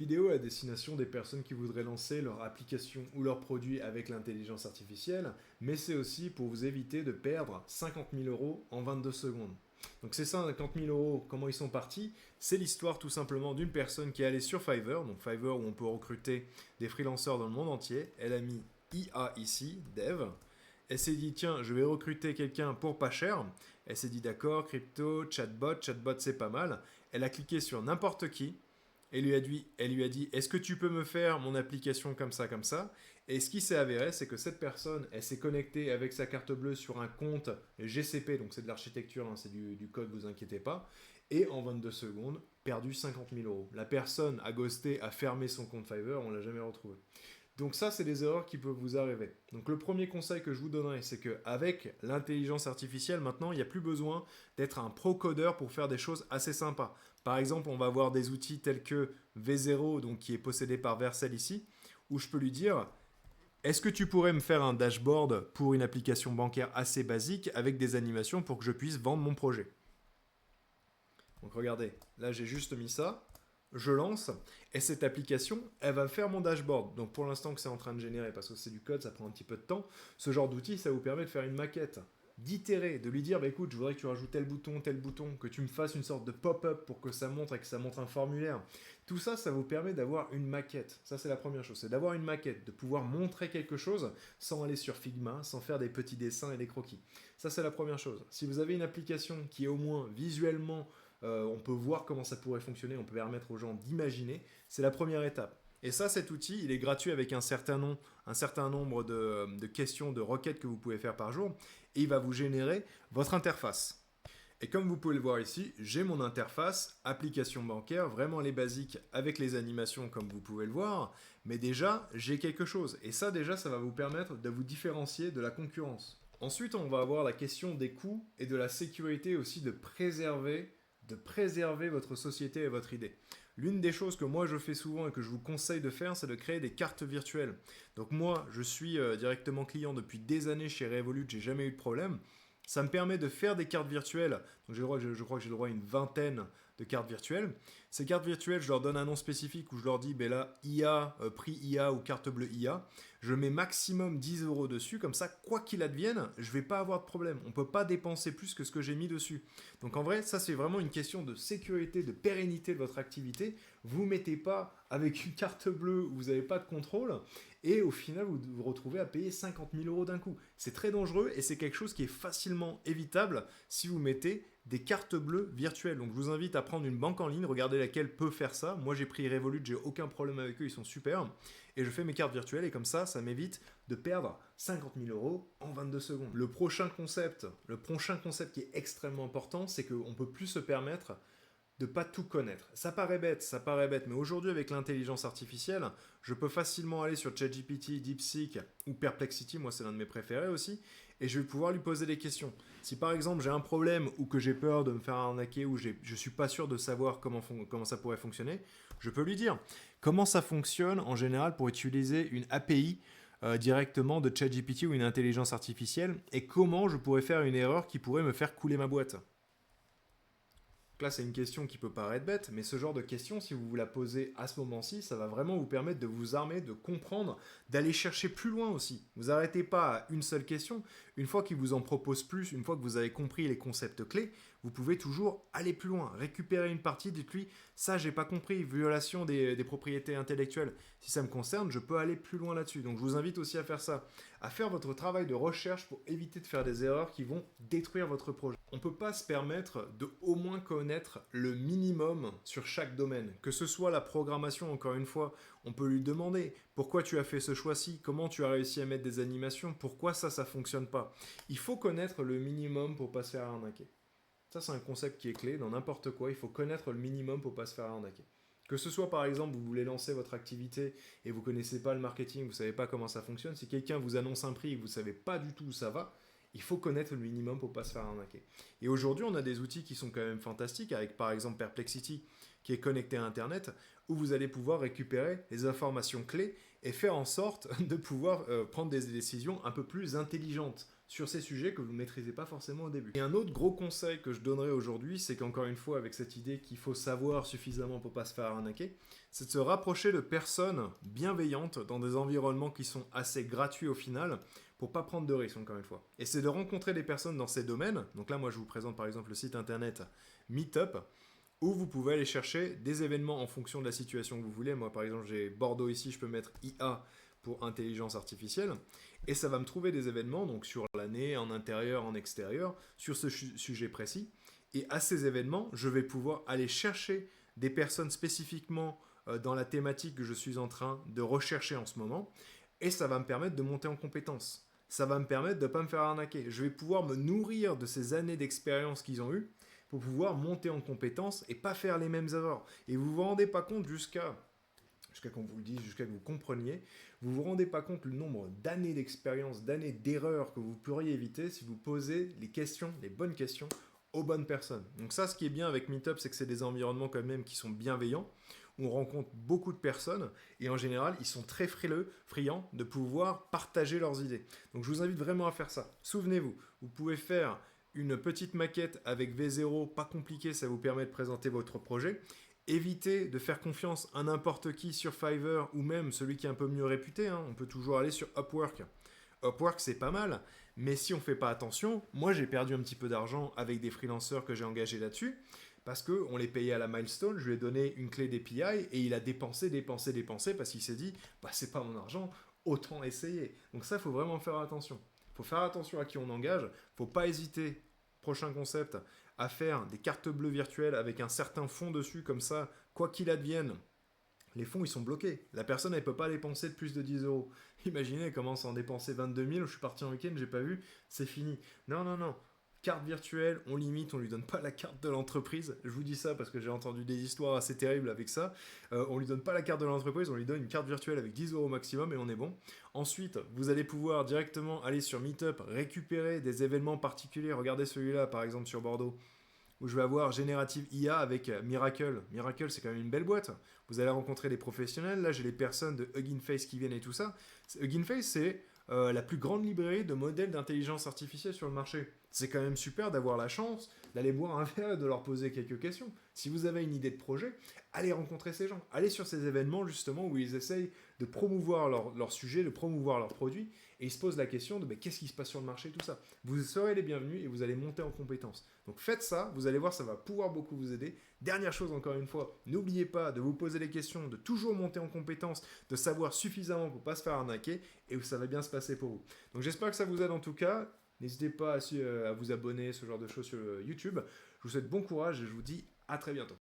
Vidéo à destination des personnes qui voudraient lancer leur application ou leur produit avec l'intelligence artificielle, mais c'est aussi pour vous éviter de perdre 50 000 euros en 22 secondes. Donc ces 50 000 euros, comment ils sont partis? C'est l'histoire tout simplement d'une personne qui est allée sur Fiverr, donc Fiverr où on peut recruter des freelanceurs dans le monde entier. Elle a mis IA ici, dev. Elle s'est dit, tiens, je vais recruter quelqu'un pour pas cher. Elle s'est dit, d'accord, crypto, chatbot c'est pas mal. Elle a cliqué sur n'importe qui. Elle lui a dit, est-ce que tu peux me faire mon application comme ça, comme ça? Et ce qui s'est avéré, c'est que cette personne, elle s'est connectée avec sa carte bleue sur un compte GCP, donc c'est de l'architecture, hein, c'est du code, vous inquiétez pas. Et en 22 secondes, perdu 50 000 euros. La personne a ghosté, a fermé son compte Fiverr, on l'a jamais retrouvé. Donc ça, c'est des erreurs qui peuvent vous arriver. Donc le premier conseil que je vous donnerai, c'est qu'avec l'intelligence artificielle, maintenant, il n'y a plus besoin d'être un pro-codeur pour faire des choses assez sympas. Par exemple, on va avoir des outils tels que V0, donc qui est possédé par Vercel ici, où je peux lui dire, est-ce que tu pourrais me faire un dashboard pour une application bancaire assez basique avec des animations pour que je puisse vendre mon projet? Donc regardez, là j'ai juste mis ça, je lance, et cette application, elle va faire mon dashboard. Donc pour l'instant que c'est en train de générer, parce que c'est du code, ça prend un petit peu de temps, ce genre d'outil, ça vous permet de faire une maquette, d'itérer, de lui dire, bah écoute, je voudrais que tu rajoutes tel bouton, que tu me fasses une sorte de pop-up pour que ça montre et que ça montre un formulaire. Tout ça, ça vous permet d'avoir une maquette. Ça, c'est la première chose, c'est d'avoir une maquette, de pouvoir montrer quelque chose sans aller sur Figma, sans faire des petits dessins et des croquis. Ça, c'est la première chose. Si vous avez une application qui est au moins visuellement on peut voir comment ça pourrait fonctionner, on peut permettre aux gens d'imaginer. C'est la première étape. Et ça, cet outil, il est gratuit avec un certain nombre de questions, de requêtes que vous pouvez faire par jour, et il va vous générer votre interface. Et comme vous pouvez le voir ici, j'ai mon interface, application bancaire, vraiment les basiques avec les animations comme vous pouvez le voir, mais déjà, j'ai quelque chose. Et ça, déjà, ça va vous permettre de vous différencier de la concurrence. Ensuite, on va avoir la question des coûts et de la sécurité aussi de préserver votre société et votre idée. L'une des choses que moi je fais souvent et que je vous conseille de faire, c'est de créer des cartes virtuelles. Donc moi, je suis directement client depuis des années chez Revolut, j'ai jamais eu de problème. Ça me permet de faire des cartes virtuelles. Donc je crois que j'ai le droit à une vingtaine de cartes virtuelles. Ces cartes virtuelles, je leur donne un nom spécifique où je leur dis, ben là, IA, prix IA ou carte bleue IA. Je mets maximum 10 euros dessus, comme ça, quoi qu'il advienne, je ne vais pas avoir de problème. On ne peut pas dépenser plus que ce que j'ai mis dessus. Donc en vrai, ça c'est vraiment une question de sécurité, de pérennité de votre activité. Vous ne mettez pas avec une carte bleue où vous n'avez pas de contrôle et au final vous vous retrouvez à payer 50 000 euros d'un coup. C'est très dangereux et c'est quelque chose qui est facilement évitable si vous mettez des cartes bleues virtuelles. Donc je vous invite à prendre une banque en ligne, regardez laquelle peut faire ça. Moi j'ai pris Revolut, j'ai aucun problème avec eux, ils sont super. Et je fais mes cartes virtuelles et comme ça m'évite de perdre 50 000 euros en 22 secondes. Le prochain concept qui est extrêmement important, c'est qu'on ne peut plus se permettre de pas tout connaître. Ça paraît bête, mais aujourd'hui avec l'intelligence artificielle, je peux facilement aller sur ChatGPT, DeepSeek ou Perplexity, moi c'est l'un de mes préférés aussi, et je vais pouvoir lui poser des questions. Si par exemple j'ai un problème ou que j'ai peur de me faire arnaquer ou je suis pas sûr de savoir comment ça pourrait fonctionner, je peux lui dire comment ça fonctionne en général pour utiliser une API directement de ChatGPT ou une intelligence artificielle et comment je pourrais faire une erreur qui pourrait me faire couler ma boîte. Là, c'est une question qui peut paraître bête, mais ce genre de question, si vous vous la posez à ce moment-ci, ça va vraiment vous permettre de vous armer, de comprendre, d'aller chercher plus loin aussi. Vous n'arrêtez pas à une seule question. Une fois qu'il vous en propose plus, une fois que vous avez compris les concepts clés, vous pouvez toujours aller plus loin, récupérer une partie, dites-lui, ça j'ai pas compris, violation des propriétés intellectuelles. Si ça me concerne, je peux aller plus loin là-dessus. Donc je vous invite aussi à faire ça, à faire votre travail de recherche pour éviter de faire des erreurs qui vont détruire votre projet. On ne peut pas se permettre de au moins connaître le minimum sur chaque domaine. Que ce soit la programmation, encore une fois, on peut lui demander pourquoi tu as fait ce choix-ci, comment tu as réussi à mettre des animations, pourquoi ça fonctionne pas. Il faut connaître le minimum pour pas se faire arnaquer. Ça, c'est un concept qui est clé dans n'importe quoi. Il faut connaître le minimum pour pas se faire arnaquer. Que ce soit par exemple, vous voulez lancer votre activité et vous connaissez pas le marketing, vous savez pas comment ça fonctionne. Si quelqu'un vous annonce un prix et que vous savez pas du tout où ça va, il faut connaître le minimum pour pas se faire arnaquer. Et aujourd'hui, on a des outils qui sont quand même fantastiques, avec par exemple Perplexity, qui est connecté à Internet, où vous allez pouvoir récupérer les informations clés et faire en sorte de pouvoir prendre des décisions un peu plus intelligentes sur ces sujets que vous ne maîtrisez pas forcément au début. Et un autre gros conseil que je donnerais aujourd'hui, c'est qu'encore une fois, avec cette idée qu'il faut savoir suffisamment pour pas se faire arnaquer, c'est de se rapprocher de personnes bienveillantes dans des environnements qui sont assez gratuits au final, pour pas prendre de risques, encore une fois. Et c'est de rencontrer des personnes dans ces domaines. Donc là, moi, je vous présente par exemple le site internet Meetup, où vous pouvez aller chercher des événements en fonction de la situation que vous voulez. Moi, par exemple, j'ai Bordeaux ici, je peux mettre IA pour intelligence artificielle, et ça va me trouver des événements, donc sur l'année, en intérieur, en extérieur, sur ce sujet précis. Et à ces événements, je vais pouvoir aller chercher des personnes spécifiquement dans la thématique que je suis en train de rechercher en ce moment, et ça va me permettre de monter en compétences. Ça va me permettre de ne pas me faire arnaquer. Je vais pouvoir me nourrir de ces années d'expérience qu'ils ont eues pour pouvoir monter en compétences et pas faire les mêmes erreurs. Et vous vous rendez pas compte jusqu'à qu'on vous le dise, jusqu'à que vous compreniez, vous vous rendez pas compte le nombre d'années d'expérience, d'années d'erreurs que vous pourriez éviter si vous posez les questions, les bonnes questions aux bonnes personnes. Donc ça, ce qui est bien avec Meetup, c'est que c'est des environnements quand même qui sont bienveillants, où on rencontre beaucoup de personnes, et en général, ils sont très friands de pouvoir partager leurs idées. Donc je vous invite vraiment à faire ça. Souvenez-vous, vous pouvez faire une petite maquette avec V0, pas compliqué, ça vous permet de présenter votre projet. Évitez de faire confiance à n'importe qui sur Fiverr ou même celui qui est un peu mieux réputé. Hein. On peut toujours aller sur Upwork. Upwork, c'est pas mal, mais si on ne fait pas attention, moi j'ai perdu un petit peu d'argent avec des freelanceurs que j'ai engagés là-dessus, parce qu'on les payait à la milestone, je lui ai donné une clé d'API et il a dépensé parce qu'il s'est dit, bah, c'est pas mon argent, autant essayer. Donc ça, il faut vraiment faire attention. Il faut faire attention à qui on engage, il ne faut pas hésiter, prochain concept, à faire des cartes bleues virtuelles avec un certain fond dessus, comme ça, quoi qu'il advienne, les fonds ils sont bloqués. La personne elle peut pas dépenser de plus de 10 euros. Imaginez, elle commence à en dépenser 22 000, je suis parti en week-end, j'ai pas vu, c'est fini. Non, non, non. Carte virtuelle, on limite, on lui donne pas la carte de l'entreprise. Je vous dis ça parce que j'ai entendu des histoires assez terribles avec ça. On lui donne pas la carte de l'entreprise, on lui donne une carte virtuelle avec 10 euros maximum et on est bon. Ensuite, vous allez pouvoir directement aller sur Meetup, récupérer des événements particuliers. Regardez celui-là par exemple sur Bordeaux, où je vais avoir Générative IA avec Miracle. Miracle, c'est quand même une belle boîte. Vous allez rencontrer des professionnels. Là, j'ai les personnes de Hugging Face qui viennent et tout ça. Hugging Face, c'est la plus grande librairie de modèles d'intelligence artificielle sur le marché. C'est quand même super d'avoir la chance d'aller boire un verre et de leur poser quelques questions. Si vous avez une idée de projet, allez rencontrer ces gens. Allez sur ces événements justement où ils essayent de promouvoir leur sujet, de promouvoir leurs produits, et ils se posent la question de qu'est-ce qui se passe sur le marché, tout ça. Vous serez les bienvenus et vous allez monter en compétences. Donc faites ça, vous allez voir, ça va pouvoir beaucoup vous aider. Dernière chose encore une fois, n'oubliez pas de vous poser les questions, de toujours monter en compétences, de savoir suffisamment pour ne pas se faire arnaquer, et ça va bien se passer pour vous. Donc j'espère que ça vous aide en tout cas. N'hésitez pas à vous abonner, ce genre de choses sur YouTube. Je vous souhaite bon courage et je vous dis à très bientôt.